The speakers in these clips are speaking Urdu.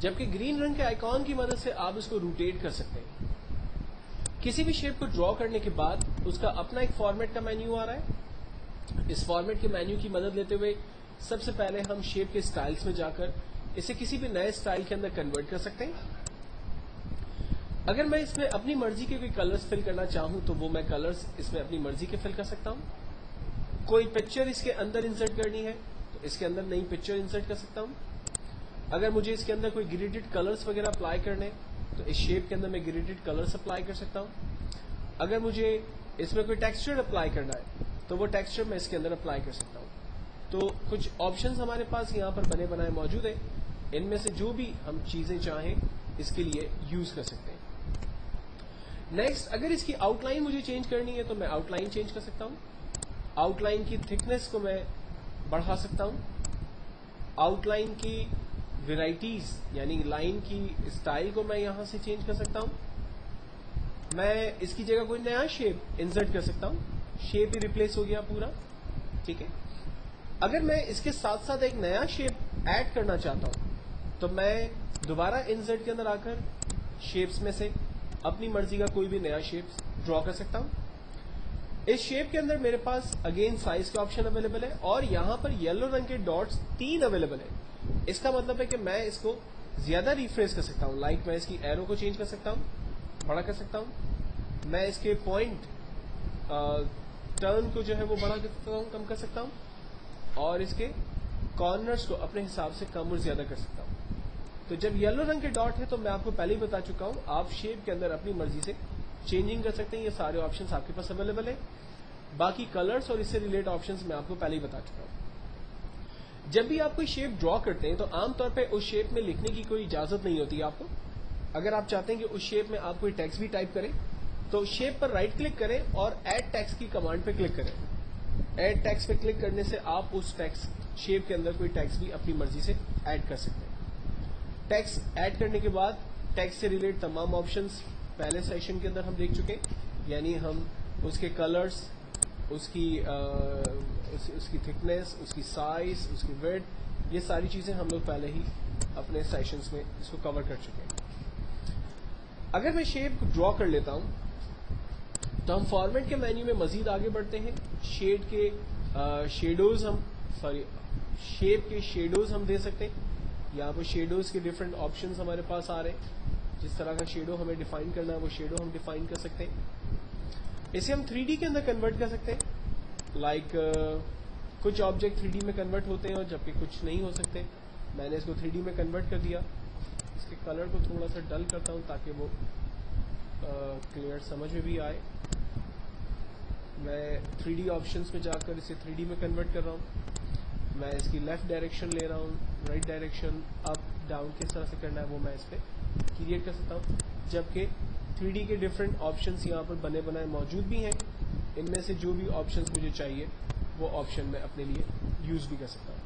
جبکہ گرین رنگ کے آئیکن کی مدد سے آپ اس کو روٹیٹ کر سکتے ہیں. کسی بھی شیپ کو ڈرا کرنے کے بعد اس کا اپنا ایک فارمیٹ کا مینیو آ رہا ہے. اس فارمیٹ کے مینیو کی مدد لیتے ہوئے سب سے پہلے ہم شیپ کے سٹائلز میں جا کر اسے کسی بھی نئے سٹائل کے اندر کنورٹ کر سکتے ہیں. اگر میں اس میں اپنی مرضی کے کوئی کلرز فل کرنا چاہوں تو وہ میں کلرز اس میں اپنی مرضی کے فل کر سکتا ہوں. کوئی پکچر اس کے اندر انسرٹ کرنی ہے تو اس کے اندر نئی پکچر انسرٹ کر سکتا ہوں. اگر مجھے اس کے اندر کوئی گریڈڈ کلرز وغیرہ اپلائی کرنے تو اس شیپ کے اندر میں گریڈڈ کلرز اپلائی کر سکتا ہوں. اگر مجھے اس میں کوئی ٹیکسچر اپلائی کرنا ہے تو وہ ٹیکسچر میں اس کے اندر اپلائی کر سکتا ہوں. تو کچھ آپشنز ہمارے پاس یہاں پر بنے بنائے موجود ہیں. ان میں سے جو بھی ہم چیزیں چاہیں اس کے لیے یوز کر سکتے ہیں. نیکسٹ، اگر اس کی آؤٹ لائن مجھے چینج کرنی ہے تو میں آؤٹ لائن چینج کر سکتا ہوں. آؤٹ لائن کی تھکنیس کو میں بڑھا سکتا ہوں. آؤٹ لائن کی ویرائٹیز یعنی لائن کی اسٹائل کو میں یہاں سے چینج کر سکتا ہوں. میں اس کی جگہ کوئی نیا شیپ انسرٹ کر سکتا ہوں. شیپ ہی ریپلیس ہو گیا پورا. ٹھیک ہے. اگر میں اس کے ساتھ ساتھ ایک نیا شیپ ایڈ کرنا چاہتا ہوں تو میں دوبارہ انسرٹ کے اندر آ کر شیپس میں سے اپنی مرضی کا کوئی بھی نیا شیپ ڈرا کر سکتا ہوں. اس شیپ کے اندر میرے پاس اگین سائز کا آپشن اویلیبل ہے اور یہاں پر یلو رنگ کے ڈاٹس 3 اویلیبل ہیں. اس کا مطلب ہے کہ میں اس کو زیادہ ریفریش کر سکتا ہوں. لائک میں اس کی ایرو کو چینج کر سکتا ہوں، بڑا کر سکتا ہوں. میں اس کے پوائنٹ ٹرن کو جو ہے وہ بڑا کر سکتا ہوں، کم کر سکتا ہوں. اور اس کے کارنرز کو اپنے حساب سے کم اور زیادہ کر سکتا ہوں. تو جب یلو رنگ کے ڈاٹ ہے تو میں آپ کو پہلے ہی بتا چکا ہوں آپ شیپ کے اندر اپنی مرضی سے چینجنگ کر سکتے ہیں. یہ سارے آپشنز آپ کے پاس اویلیبل ہیں. باقی کلرز اور اس سے ریلیٹ آپشنز میں آپ کو پہلے ہی بتا چکا ہوں. جب بھی آپ کوئی شیپ ڈرا کرتے ہیں تو عام طور پہ اس شیپ میں لکھنے کی کوئی اجازت نہیں ہوتی آپ کو. اگر آپ چاہتے ہیں کہ اس شیپ میں آپ کوئی ٹیکسٹ بھی ٹائپ کریں تو شیپ پر رائٹ کلک کریں اور ایڈ ٹیکسٹ کی کمانڈ پہ کلک کریں. ایڈ ٹیکسٹ پہ کلک کرنے سے آپ اس ٹیکسٹ شیپ کے اندر کوئی ٹیکسٹ بھی اپنی مرضی سے ایڈ کر سکتے ہیں. ٹیکسٹ ایڈ کرنے کے بعد ٹیکسٹ سے ریلیٹ تمام آپشنز پہلے سیشن کے اندر ہم دیکھ چکے ہیں. یعنی ہم اس کے کلرز، اس کی تھکنیس، اس کی سائز، اس کی ویڈتھ، یہ ساری چیزیں ہم لوگ پہلے ہی اپنے سیشنز میں اس کو کور کر چکے ہیں. اگر میں شیپ کو ڈرا کر لیتا ہوں تو ہم فارمیٹ کے مینیو میں مزید آگے بڑھتے ہیں. شیپ کے شیڈوز ہم دے سکتے ہیں. یہاں پہ شیڈوز کے ڈفرینٹ آپشنز ہمارے پاس آ رہے ہیں. جس طرح کا شیڈو ہمیں ڈیفائن کرنا ہے وہ شیڈو ہم ڈیفائن کر سکتے ہیں. اسے ہم 3D کے اندر کنورٹ کر سکتے ہیں. لائک کچھ آبجیکٹ 3D میں کنورٹ ہوتے ہیں اور جبکہ کچھ نہیں ہو سکتے. میں نے اس کو 3D میں کنورٹ کر دیا. اس کے کلر کو تھوڑا سا ڈل کرتا ہوں تاکہ وہ کلیئر سمجھ میں بھی آئے. میں 3D آپشنز میں جا کر اسے 3D میں کنورٹ کر رہا ہوں. میں اس کی لیفٹ ڈائریکشن لے رہا ہوں، رائٹ ڈائریکشن، اپ ڈاؤن کس طرح سے کرنا ہے وہ میں اس پہ کریٹ کر سکتا ہوں. جبکہ 3D کے ڈفرینٹ آپشنز یہاں پر بنے بنائے موجود بھی ہیں. ان میں سے جو بھی آپشنز مجھے چاہیے وہ آپشن میں اپنے لیے یوز بھی کر سکتا ہوں.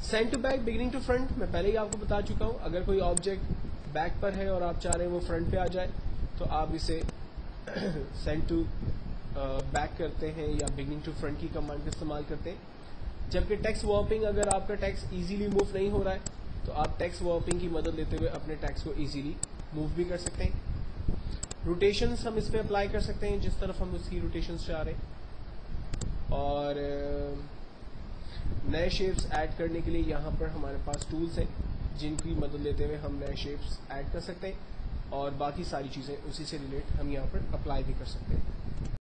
Send to back, beginning to front, میں پہلے ہی آپ کو بتا چکا ہوں. اگر کوئی آبجیکٹ بیک پر ہے اور آپ چاہ رہے ہیں وہ فرنٹ پہ آ جائے تو آپ اسے سینڈ ٹو بیک کرتے ہیں یا بگننگ ٹو فرنٹ کی کمانڈ کا استعمال کرتے ہیں. جبکہ ٹیکسٹ وارپنگ، اگر آپ کا ٹیکسٹ ایزیلی موو نہیں ہو رہا ہے تو آپ ٹیکسٹ وارپنگ کی مدد لیتے ہوئے اپنے ٹیکسٹ کو ایزیلی موو بھی کر سکتے ہیں. روٹیشنز ہم اس پہ اپلائی کر سکتے ہیں جس طرف ہم اس کی روٹیشنز چاہ رہے ہیں. اور نئے شیپس ایڈ کرنے کے لیے یہاں پر ہمارے پاس ٹولز ہیں جن کی مدد لیتے ہوئے ہم نئے شیپس ایڈ کر سکتے ہیں. اور باقی ساری چیزیں اسی سے ریلیٹ ہم یہاں پر اپلائی بھی کر سکتے ہیں.